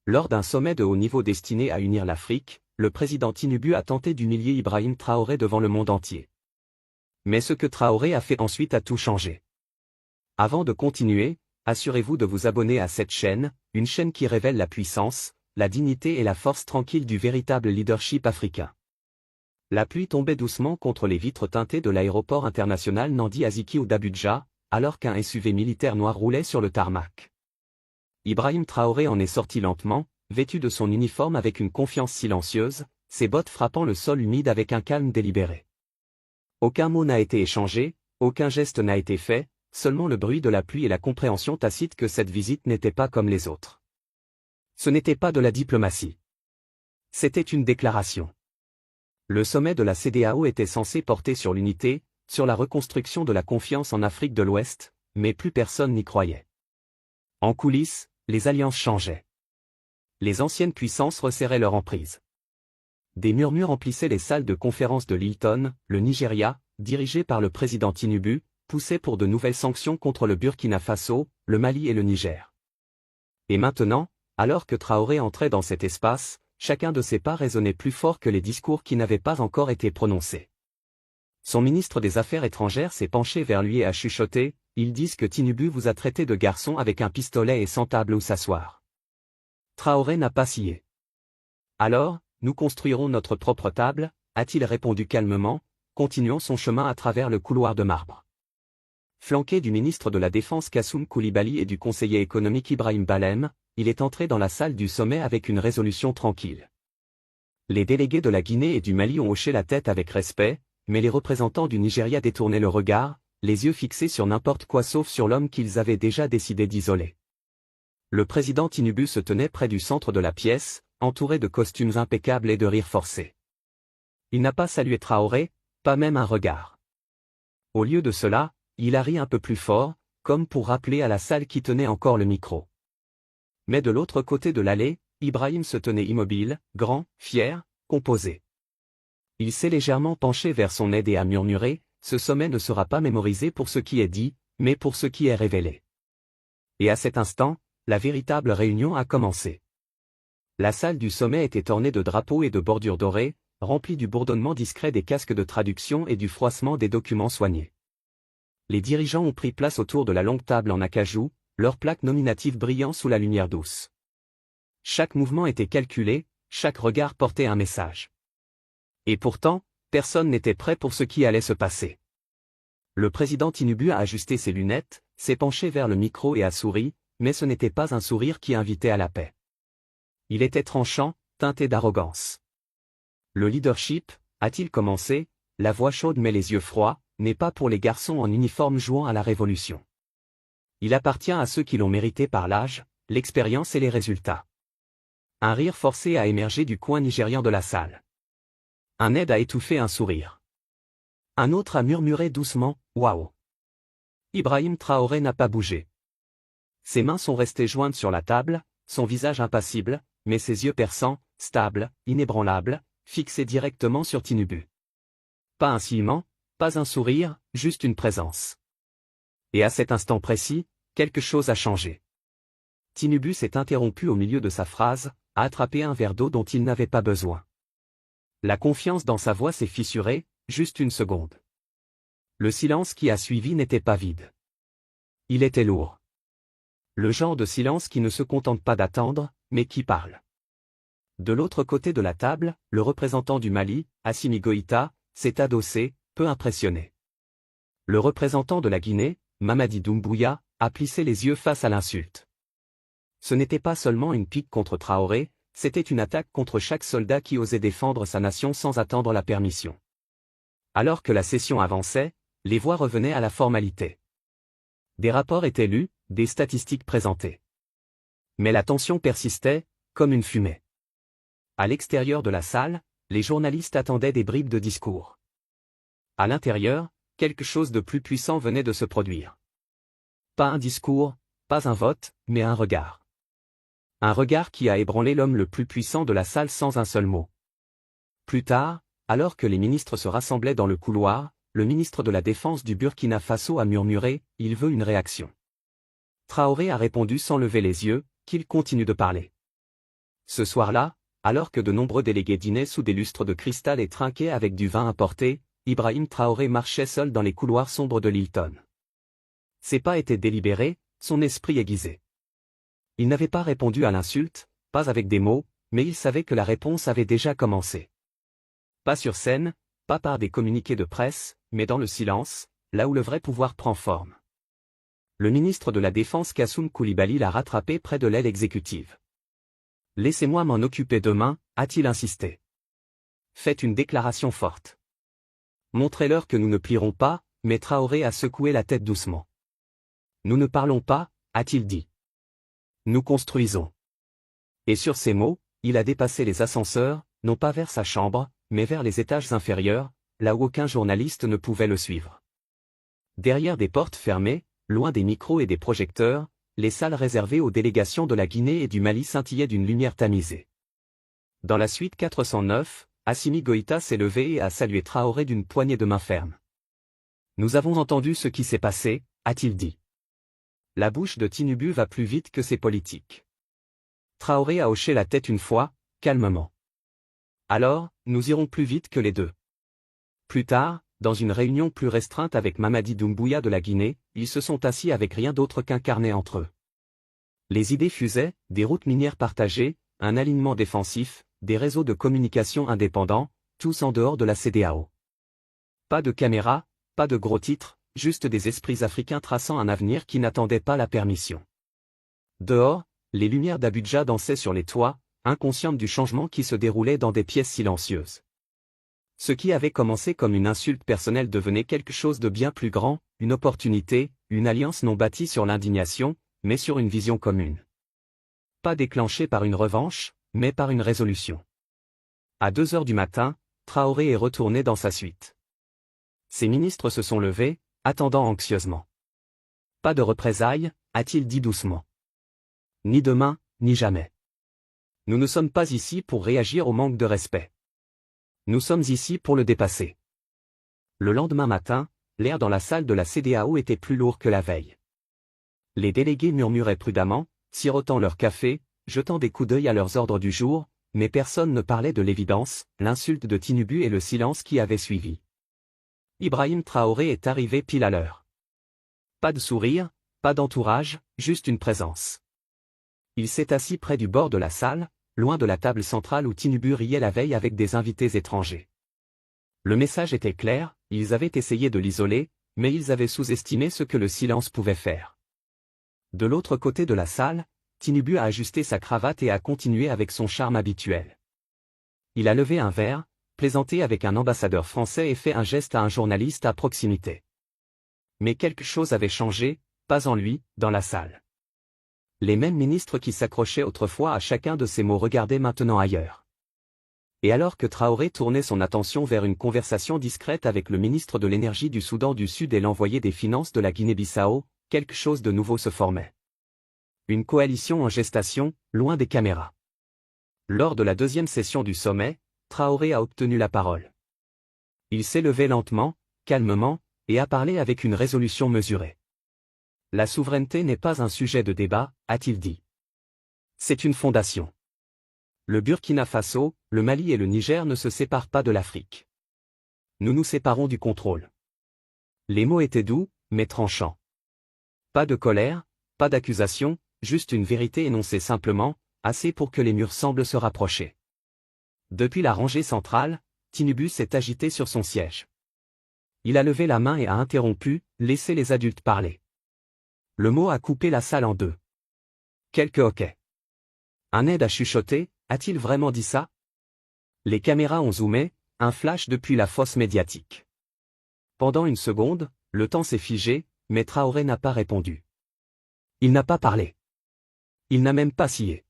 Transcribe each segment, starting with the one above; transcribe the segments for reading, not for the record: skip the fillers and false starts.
Lors d'un sommet de haut niveau destiné à unir l'Afrique, le président Tinubu a tenté d'humilier Ibrahim Traoré devant le monde entier. Mais ce que Traoré a fait ensuite a tout changé. Avant de continuer, assurez-vous de vous abonner à cette chaîne, une chaîne qui révèle la puissance, la dignité et la force tranquille du véritable leadership africain. La pluie tombait doucement contre les vitres teintées de l'aéroport international Nnamdi Azikiwe d'Abuja, alors qu'un SUV militaire noir roulait sur le tarmac. Ibrahim Traoré en est sorti lentement, vêtu de son uniforme avec une confiance silencieuse, ses bottes frappant le sol humide avec un calme délibéré. Aucun mot n'a été échangé, aucun geste n'a été fait, seulement le bruit de la pluie et la compréhension tacite que cette visite n'était pas comme les autres. Ce n'était pas de la diplomatie. C'était une déclaration. Le sommet de la CEDEAO était censé porter sur l'unité, sur la reconstruction de la confiance en Afrique de l'Ouest, mais plus personne n'y croyait. En coulisses, les alliances changeaient. Les anciennes puissances resserraient leur emprise. Des murmures emplissaient les salles de conférence de l'Hilton, le Nigeria, dirigé par le président Tinubu, poussait pour de nouvelles sanctions contre le Burkina Faso, le Mali et le Niger. Et maintenant, alors que Traoré entrait dans cet espace, chacun de ses pas résonnait plus fort que les discours qui n'avaient pas encore été prononcés. Son ministre des Affaires étrangères s'est penché vers lui et a chuchoté « Ils disent que Tinubu vous a traité de garçon avec un pistolet et sans table où s'asseoir. » Traoré n'a pas scié. « Alors, nous construirons notre propre table » a-t-il répondu calmement, continuant son chemin à travers le couloir de marbre. Flanqué du ministre de la Défense Kassoum Koulibaly et du conseiller économique Ibrahim Balem, il est entré dans la salle du sommet avec une résolution tranquille. Les délégués de la Guinée et du Mali ont hoché la tête avec respect, mais les représentants du Nigeria détournaient le regard, les yeux fixés sur n'importe quoi sauf sur l'homme qu'ils avaient déjà décidé d'isoler. Le président Tinubu se tenait près du centre de la pièce, entouré de costumes impeccables et de rires forcés. Il n'a pas salué Traoré, pas même un regard. Au lieu de cela, il a ri un peu plus fort, comme pour rappeler à la salle qui tenait encore le micro. Mais de l'autre côté de l'allée, Ibrahim se tenait immobile, grand, fier, composé. Il s'est légèrement penché vers son aide et a murmuré « Ce sommet ne sera pas mémorisé pour ce qui est dit, mais pour ce qui est révélé. » Et à cet instant, la véritable réunion a commencé. La salle du sommet était ornée de drapeaux et de bordures dorées, remplie du bourdonnement discret des casques de traduction et du froissement des documents soignés. Les dirigeants ont pris place autour de la longue table en acajou, leurs plaques nominatives brillant sous la lumière douce. Chaque mouvement était calculé, chaque regard portait un message. Et pourtant, personne n'était prêt pour ce qui allait se passer. Le président Tinubu a ajusté ses lunettes, s'est penché vers le micro et a souri, mais ce n'était pas un sourire qui invitait à la paix. Il était tranchant, teinté d'arrogance. Le leadership, a-t-il commencé, la voix chaude mais les yeux froids, n'est pas pour les garçons en uniforme jouant à la révolution. Il appartient à ceux qui l'ont mérité par l'âge, l'expérience et les résultats. Un rire forcé a émergé du coin nigérian de la salle. Un aide a étouffé un sourire. Un autre a murmuré doucement « Waouh !» Ibrahim Traoré n'a pas bougé. Ses mains sont restées jointes sur la table, son visage impassible, mais ses yeux perçants, stables, inébranlables, fixés directement sur Tinubu. Pas un ciment, pas un sourire, juste une présence. Et à cet instant précis, quelque chose a changé. Tinubu s'est interrompu au milieu de sa phrase, a attrapé un verre d'eau dont il n'avait pas besoin. La confiance dans sa voix s'est fissurée, juste une seconde. Le silence qui a suivi n'était pas vide. Il était lourd. Le genre de silence qui ne se contente pas d'attendre, mais qui parle. De l'autre côté de la table, le représentant du Mali, Assimi Goïta, s'est adossé, peu impressionné. Le représentant de la Guinée, Mamadi Doumbouya, a plissé les yeux face à l'insulte. Ce n'était pas seulement une pique contre Traoré, c'était une attaque contre chaque soldat qui osait défendre sa nation sans attendre la permission. Alors que la session avançait, les voix revenaient à la formalité. Des rapports étaient lus, des statistiques présentées. Mais la tension persistait, comme une fumée. À l'extérieur de la salle, les journalistes attendaient des bribes de discours. À l'intérieur, quelque chose de plus puissant venait de se produire. Pas un discours, pas un vote, mais un regard. Un regard qui a ébranlé l'homme le plus puissant de la salle sans un seul mot. Plus tard, alors que les ministres se rassemblaient dans le couloir, le ministre de la Défense du Burkina Faso a murmuré « Il veut une réaction ». Traoré a répondu sans lever les yeux, qu'il continue de parler. Ce soir-là, alors que de nombreux délégués dînaient sous des lustres de cristal et trinquaient avec du vin importé, Ibrahim Traoré marchait seul dans les couloirs sombres de l'Hilton. Ses pas étaient délibérés, son esprit aiguisé. Il n'avait pas répondu à l'insulte, pas avec des mots, mais il savait que la réponse avait déjà commencé. Pas sur scène, pas par des communiqués de presse, mais dans le silence, là où le vrai pouvoir prend forme. Le ministre de la Défense Kassoum Koulibaly l'a rattrapé près de l'aile exécutive. « Laissez-moi m'en occuper demain », a-t-il insisté. « Faites une déclaration forte. Montrez-leur que nous ne plierons pas », mais Traoré a secoué la tête doucement. « Nous ne parlons pas », a-t-il dit. « Nous construisons. » Et sur ces mots, il a dépassé les ascenseurs, non pas vers sa chambre, mais vers les étages inférieurs, là où aucun journaliste ne pouvait le suivre. Derrière des portes fermées, loin des micros et des projecteurs, les salles réservées aux délégations de la Guinée et du Mali scintillaient d'une lumière tamisée. Dans la suite 409, Assimi Goïta s'est levé et a salué Traoré d'une poignée de main ferme. « Nous avons entendu ce qui s'est passé », a-t-il dit. La bouche de Tinubu va plus vite que ses politiques. Traoré a hoché la tête une fois, calmement. Alors, nous irons plus vite que les deux. Plus tard, dans une réunion plus restreinte avec Mamadi Doumbouya de la Guinée, ils se sont assis avec rien d'autre qu'un carnet entre eux. Les idées fusaient, des routes minières partagées, un alignement défensif, des réseaux de communication indépendants, tous en dehors de la CEDEAO. Pas de caméra, pas de gros titres, juste des esprits africains traçant un avenir qui n'attendait pas la permission. Dehors, les lumières d'Abudja dansaient sur les toits, inconscientes du changement qui se déroulait dans des pièces silencieuses. Ce qui avait commencé comme une insulte personnelle devenait quelque chose de bien plus grand, une opportunité, une alliance non bâtie sur l'indignation, mais sur une vision commune. Pas déclenchée par une revanche, mais par une résolution. À 2 heures du matin, Traoré est retourné dans sa suite. Ses ministres se sont levés, attendant anxieusement. Pas de représailles, a-t-il dit doucement. Ni demain, ni jamais. Nous ne sommes pas ici pour réagir au manque de respect. Nous sommes ici pour le dépasser. Le lendemain matin, l'air dans la salle de la CEDEAO était plus lourd que la veille. Les délégués murmuraient prudemment, sirotant leur café, jetant des coups d'œil à leurs ordres du jour, mais personne ne parlait de l'évidence, l'insulte de Tinubu et le silence qui avait suivi. Ibrahim Traoré est arrivé pile à l'heure. Pas de sourire, pas d'entourage, juste une présence. Il s'est assis près du bord de la salle, loin de la table centrale où Tinubu riait la veille avec des invités étrangers. Le message était clair, ils avaient essayé de l'isoler, mais ils avaient sous-estimé ce que le silence pouvait faire. De l'autre côté de la salle, Tinubu a ajusté sa cravate et a continué avec son charme habituel. Il a levé un verre, plaisanté avec un ambassadeur français et fait un geste à un journaliste à proximité. Mais quelque chose avait changé, pas en lui, dans la salle. Les mêmes ministres qui s'accrochaient autrefois à chacun de ces mots regardaient maintenant ailleurs. Et alors que Traoré tournait son attention vers une conversation discrète avec le ministre de l'Énergie du Soudan du Sud et l'envoyé des Finances de la Guinée-Bissau, quelque chose de nouveau se formait. Une coalition en gestation, loin des caméras. Lors de la deuxième session du sommet, Traoré a obtenu la parole. Il s'est levé lentement, calmement, et a parlé avec une résolution mesurée. La souveraineté n'est pas un sujet de débat, a-t-il dit. C'est une fondation. Le Burkina Faso, le Mali et le Niger ne se séparent pas de l'Afrique. Nous nous séparons du contrôle. Les mots étaient doux, mais tranchants. Pas de colère, pas d'accusation, juste une vérité énoncée simplement, assez pour que les murs semblent se rapprocher. Depuis la rangée centrale, Tinubu s'est agité sur son siège. Il a levé la main et a interrompu, laissez les adultes parler. Le mot a coupé la salle en deux. Quelques hoquets. Un aide a chuchoté, a-t-il vraiment dit ça? Les caméras ont zoomé, un flash depuis la fosse médiatique. Pendant une seconde, le temps s'est figé, mais Traoré n'a pas répondu. Il n'a pas parlé. Il n'a même pas scié.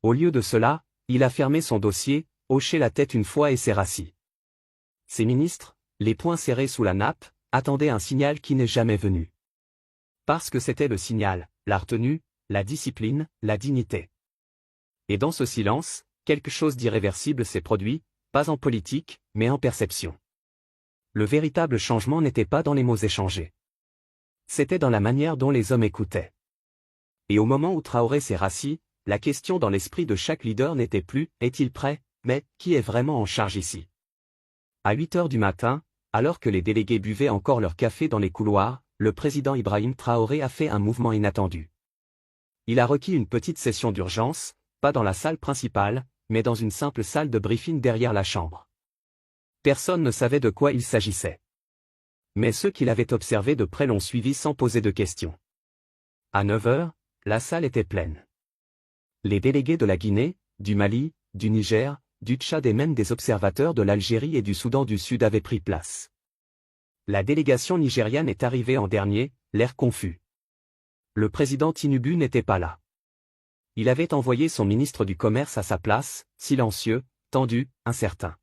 Au lieu de cela, il a fermé son dossier, hoché la tête une fois et s'est rassis. Ses ministres, les poings serrés sous la nappe, attendaient un signal qui n'est jamais venu. Parce que c'était le signal, la retenue, la discipline, la dignité. Et dans ce silence, quelque chose d'irréversible s'est produit, pas en politique, mais en perception. Le véritable changement n'était pas dans les mots échangés. C'était dans la manière dont les hommes écoutaient. Et au moment où Traoré s'est rassis, la question dans l'esprit de chaque leader n'était plus « Est-il prêt ?», mais « Qui est vraiment en charge ici ?» À 8 heures du matin, alors que les délégués buvaient encore leur café dans les couloirs, le président Ibrahim Traoré a fait un mouvement inattendu. Il a requis une petite session d'urgence, pas dans la salle principale, mais dans une simple salle de briefing derrière la chambre. Personne ne savait de quoi il s'agissait. Mais ceux qui l'avaient observé de près l'ont suivi sans poser de questions. À 9 heures, la salle était pleine. Les délégués de la Guinée, du Mali, du Niger, du Tchad et même des observateurs de l'Algérie et du Soudan du Sud avaient pris place. La délégation nigériane est arrivée en dernier, l'air confus. Le président Tinubu n'était pas là. Il avait envoyé son ministre du Commerce à sa place, silencieux, tendu, incertain.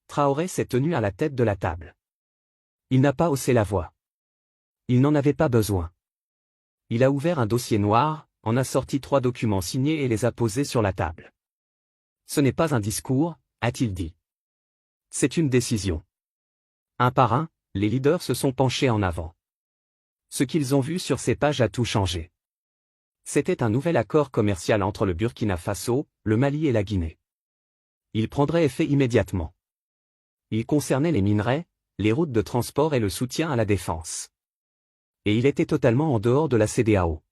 Traoré s'est tenu à la tête de la table. Il n'a pas haussé la voix. Il n'en avait pas besoin. Il a ouvert un dossier noir, en a sorti 3 documents signés et les a posés sur la table. Ce n'est pas un discours, a-t-il dit. C'est une décision. Un par un, les leaders se sont penchés en avant. Ce qu'ils ont vu sur ces pages a tout changé. C'était un nouvel accord commercial entre le Burkina Faso, le Mali et la Guinée. Il prendrait effet immédiatement. Il concernait les minerais, les routes de transport et le soutien à la défense. Et il était totalement en dehors de la CEDEAO.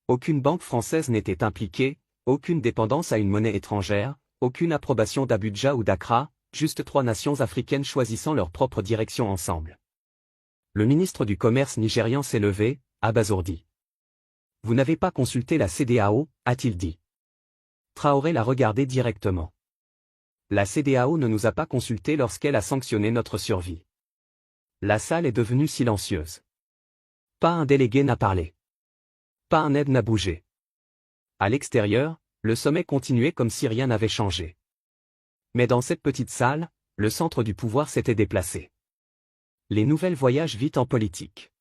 Aucune banque française n'était impliquée, aucune dépendance à une monnaie étrangère, aucune approbation d'Abuja ou d'Accra, juste 3 nations africaines choisissant leur propre direction ensemble. Le ministre du Commerce nigérian s'est levé, abasourdi. « Vous n'avez pas consulté la CEDEAO » a-t-il dit. Traoré l'a regardé directement. La CEDEAO ne nous a pas consultés lorsqu'elle a sanctionné notre survie. La salle est devenue silencieuse. Pas un délégué n'a parlé. Pas un aide n'a bougé. À l'extérieur, le sommet continuait comme si rien n'avait changé. Mais dans cette petite salle, le centre du pouvoir s'était déplacé. Les nouvelles voyagent vite en politique.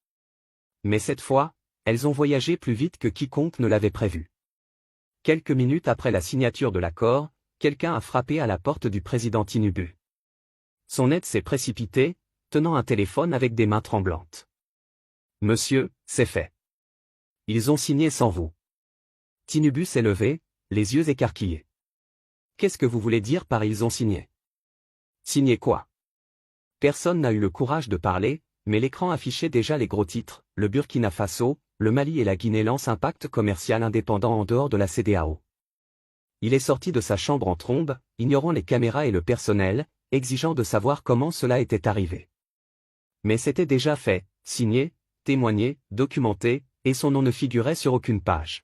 Mais cette fois, elles ont voyagé plus vite que quiconque ne l'avait prévu. Quelques minutes après la signature de l'accord, quelqu'un a frappé à la porte du président Tinubu. Son aide s'est précipité, tenant un téléphone avec des mains tremblantes. « Monsieur, c'est fait. Ils ont signé sans vous. » Tinubu s'est levé, les yeux écarquillés. « Qu'est-ce que vous voulez dire par ils ont signé ? Signé quoi ? » Personne n'a eu le courage de parler, mais l'écran affichait déjà les gros titres. Le Burkina Faso, le Mali et la Guinée lancent un pacte commercial indépendant en dehors de la CEDEAO. Il est sorti de sa chambre en trombe, ignorant les caméras et le personnel, exigeant de savoir comment cela était arrivé. Mais c'était déjà fait, signé, témoigné, documenté, et son nom ne figurait sur aucune page.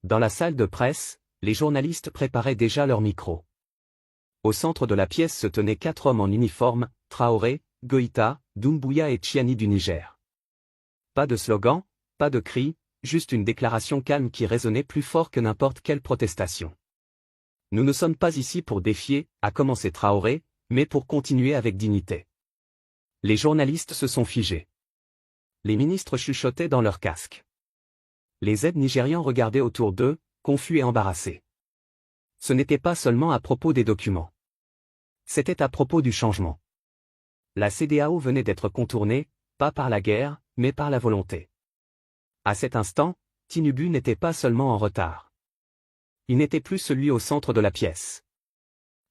Dans la salle de presse, les journalistes préparaient déjà leur micro. Au centre de la pièce se tenaient 4 hommes en uniforme, Traoré, Goïta, Doumbouya et Tchiani du Niger. Pas de slogan, pas de cri, juste une déclaration calme qui résonnait plus fort que n'importe quelle protestation. Nous ne sommes pas ici pour défier, a commencé Traoré, mais pour continuer avec dignité. Les journalistes se sont figés. Les ministres chuchotaient dans leurs casques. Les aides nigérians regardaient autour d'eux, confus et embarrassés. Ce n'était pas seulement à propos des documents. C'était à propos du changement. La CEDEAO venait d'être contournée, pas par la guerre, mais par la volonté. À cet instant, Tinubu n'était pas seulement en retard. Il n'était plus celui au centre de la pièce.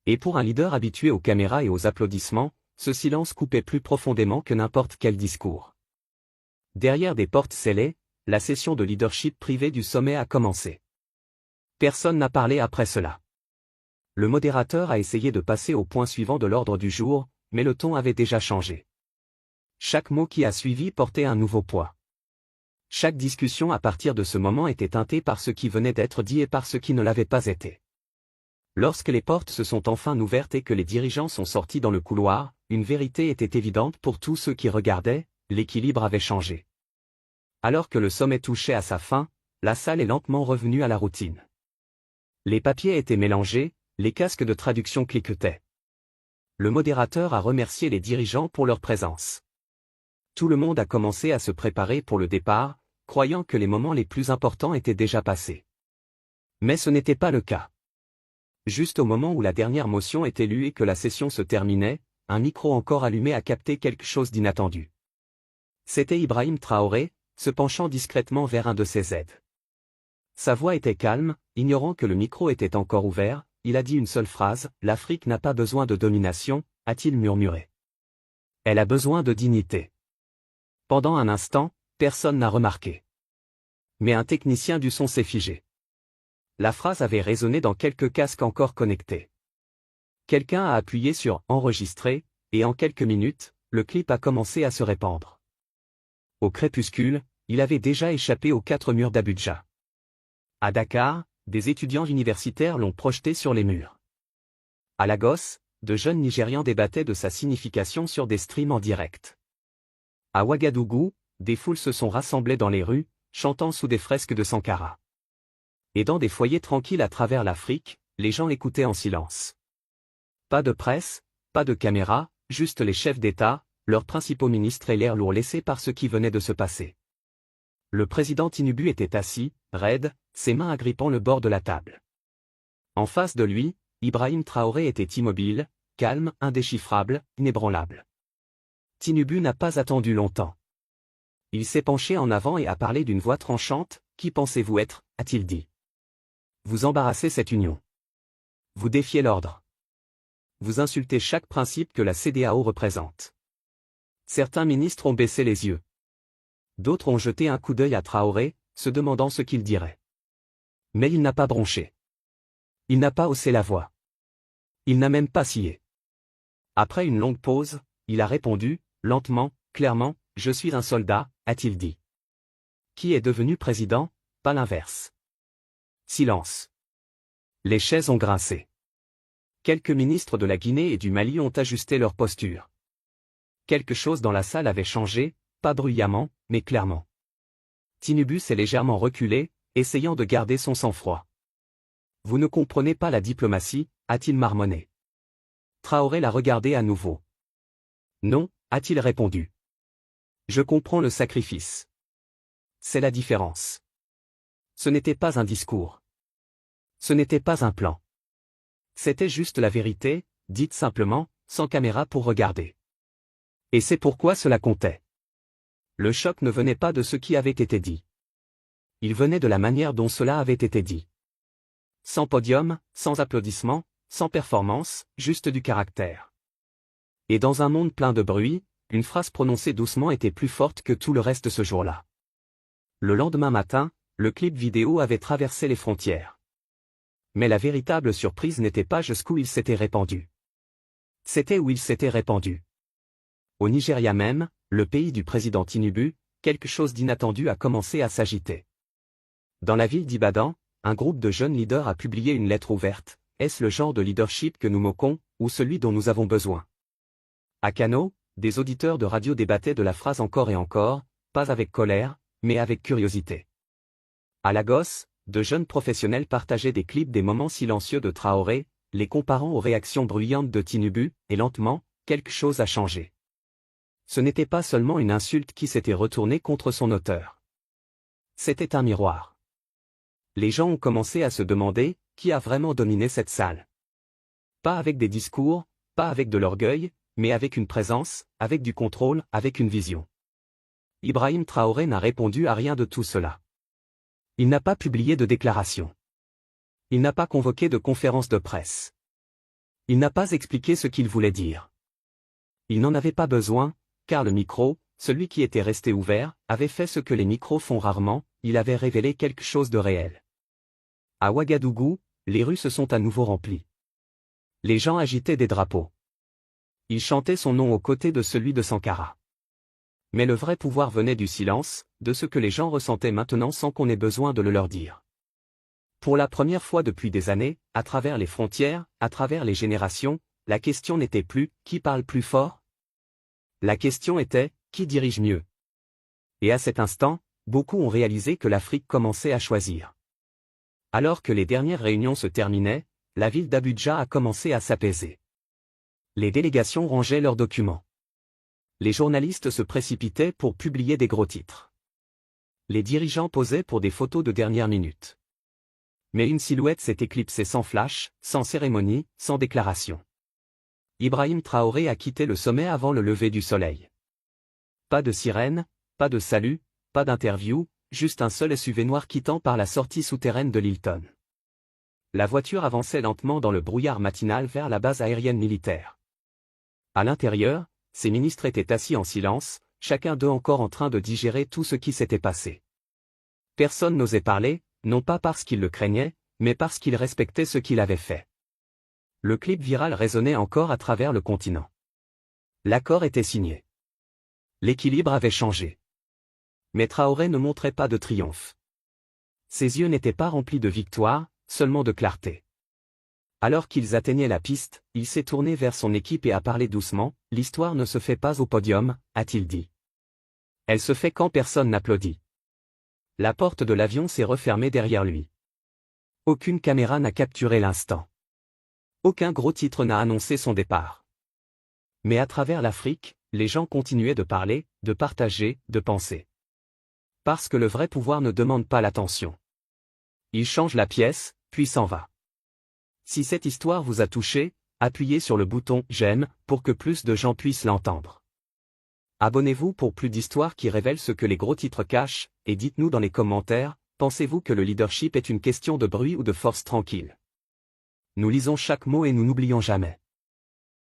Et pour un leader habitué aux caméras et aux applaudissements, ce silence coupait plus profondément que n'importe quel discours. Derrière des portes scellées, la session de leadership privé du sommet a commencé. Personne n'a parlé après cela. Le modérateur a essayé de passer au point suivant de l'ordre du jour, mais le ton avait déjà changé. Chaque mot qui a suivi portait un nouveau poids. Chaque discussion à partir de ce moment était teintée par ce qui venait d'être dit et par ce qui ne l'avait pas été. Lorsque les portes se sont enfin ouvertes et que les dirigeants sont sortis dans le couloir, une vérité était évidente pour tous ceux qui regardaient, l'équilibre avait changé. Alors que le sommet touchait à sa fin, la salle est lentement revenue à la routine. Les papiers étaient mélangés, les casques de traduction cliquetaient. Le modérateur a remercié les dirigeants pour leur présence. Tout le monde a commencé à se préparer pour le départ, croyant que les moments les plus importants étaient déjà passés. Mais ce n'était pas le cas. Juste au moment où la dernière motion était lue et que la session se terminait, un micro encore allumé a capté quelque chose d'inattendu. C'était Ibrahim Traoré, se penchant discrètement vers un de ses aides. Sa voix était calme, ignorant que le micro était encore ouvert, il a dit une seule phrase, « L'Afrique n'a pas besoin de domination », a-t-il murmuré. Elle a besoin de dignité. Pendant un instant, personne n'a remarqué. Mais un technicien du son s'est figé. La phrase avait résonné dans quelques casques encore connectés. Quelqu'un a appuyé sur « Enregistrer » et en quelques minutes, le clip a commencé à se répandre. Au crépuscule, il avait déjà échappé aux 4 murs d'Abuja. À Dakar, des étudiants universitaires l'ont projeté sur les murs. À Lagos, de jeunes Nigérians débattaient de sa signification sur des streams en direct. À Ouagadougou, des foules se sont rassemblées dans les rues, chantant sous des fresques de Sankara. Et dans des foyers tranquilles à travers l'Afrique, les gens écoutaient en silence. Pas de presse, pas de caméra, juste les chefs d'État, leurs principaux ministres et l'air lourd laissé par ce qui venait de se passer. Le président Tinubu était assis, raide, ses mains agrippant le bord de la table. En face de lui, Ibrahim Traoré était immobile, calme, indéchiffrable, inébranlable. Tinubu n'a pas attendu longtemps. Il s'est penché en avant et a parlé d'une voix tranchante. « Qui pensez-vous être ?» a-t-il dit. Vous embarrassez cette union. Vous défiez l'ordre. Vous insultez chaque principe que la CEDEAO représente. Certains ministres ont baissé les yeux. D'autres ont jeté un coup d'œil à Traoré, se demandant ce qu'il dirait. Mais il n'a pas bronché. Il n'a pas haussé la voix. Il n'a même pas scié. Après une longue pause, il a répondu, lentement, clairement, « Je suis un soldat », a-t-il dit. Qui est devenu président, pas l'inverse. Silence. Les chaises ont grincé. Quelques ministres de la Guinée et du Mali ont ajusté leur posture. Quelque chose dans la salle avait changé, pas bruyamment, mais clairement. Tinubu s'est légèrement reculé, essayant de garder son sang-froid. « Vous ne comprenez pas la diplomatie », a-t-il marmonné. Traoré l'a regardé à nouveau. « Non », a-t-il répondu. « Je comprends le sacrifice. C'est la différence. Ce n'était pas un discours. Ce n'était pas un plan. C'était juste la vérité, dite simplement, sans caméra pour regarder. Et c'est pourquoi cela comptait. Le choc ne venait pas de ce qui avait été dit. Il venait de la manière dont cela avait été dit. Sans podium, sans applaudissements, sans performance, juste du caractère. Et dans un monde plein de bruit, une phrase prononcée doucement était plus forte que tout le reste ce jour-là. Le lendemain matin, le clip vidéo avait traversé les frontières. Mais la véritable surprise n'était pas jusqu'où il s'était répandu. C'était où il s'était répandu. Au Nigeria même, le pays du président Tinubu, quelque chose d'inattendu a commencé à s'agiter. Dans la ville d'Ibadan, un groupe de jeunes leaders a publié une lettre ouverte. Est-ce le genre de leadership que nous moquons, ou celui dont nous avons besoin? À Kano, des auditeurs de radio débattaient de la phrase encore et encore, pas avec colère, mais avec curiosité. À Lagos, de jeunes professionnels partageaient des clips des moments silencieux de Traoré, les comparant aux réactions bruyantes de Tinubu, et lentement, quelque chose a changé. Ce n'était pas seulement une insulte qui s'était retournée contre son auteur. C'était un miroir. Les gens ont commencé à se demander, qui a vraiment dominé cette salle? Pas avec des discours, pas avec de l'orgueil, mais avec une présence, avec du contrôle, avec une vision. Ibrahim Traoré n'a répondu à rien de tout cela. Il n'a pas publié de déclaration. Il n'a pas convoqué de conférence de presse. Il n'a pas expliqué ce qu'il voulait dire. Il n'en avait pas besoin, car le micro, celui qui était resté ouvert, avait fait ce que les micros font rarement, il avait révélé quelque chose de réel. À Ouagadougou, les rues se sont à nouveau remplies. Les gens agitaient des drapeaux. Ils chantaient son nom aux côtés de celui de Sankara. Mais le vrai pouvoir venait du silence, de ce que les gens ressentaient maintenant sans qu'on ait besoin de le leur dire. Pour la première fois depuis des années, à travers les frontières, à travers les générations, la question n'était plus « qui parle plus fort ?» La question était « qui dirige mieux ?» Et à cet instant, beaucoup ont réalisé que l'Afrique commençait à choisir. Alors que les dernières réunions se terminaient, la ville d'Abuja a commencé à s'apaiser. Les délégations rangeaient leurs documents. Les journalistes se précipitaient pour publier des gros titres. Les dirigeants posaient pour des photos de dernière minute. Mais une silhouette s'est éclipsée sans flash, sans cérémonie, sans déclaration. Ibrahim Traoré a quitté le sommet avant le lever du soleil. Pas de sirène, pas de salut, pas d'interview, juste un seul SUV noir quittant par la sortie souterraine de l'Hilton. La voiture avançait lentement dans le brouillard matinal vers la base aérienne militaire. À l'intérieur, ces ministres étaient assis en silence, chacun d'eux encore en train de digérer tout ce qui s'était passé. Personne n'osait parler, non pas parce qu'il le craignait, mais parce qu'il respectait ce qu'il avait fait. Le clip viral résonnait encore à travers le continent. L'accord était signé. L'équilibre avait changé. Mais Traoré ne montrait pas de triomphe. Ses yeux n'étaient pas remplis de victoire, seulement de clarté. Alors qu'ils atteignaient la piste, il s'est tourné vers son équipe et a parlé doucement. « L'histoire ne se fait pas au podium », a-t-il dit. Elle se fait quand personne n'applaudit. La porte de l'avion s'est refermée derrière lui. Aucune caméra n'a capturé l'instant. Aucun gros titre n'a annoncé son départ. Mais à travers l'Afrique, les gens continuaient de parler, de partager, de penser. Parce que le vrai pouvoir ne demande pas l'attention. Il change la pièce, puis s'en va. Si cette histoire vous a touché, appuyez sur le bouton « J'aime » pour que plus de gens puissent l'entendre. Abonnez-vous pour plus d'histoires qui révèlent ce que les gros titres cachent, et dites-nous dans les commentaires, pensez-vous que le leadership est une question de bruit ou de force tranquille? Nous lisons chaque mot et nous n'oublions jamais.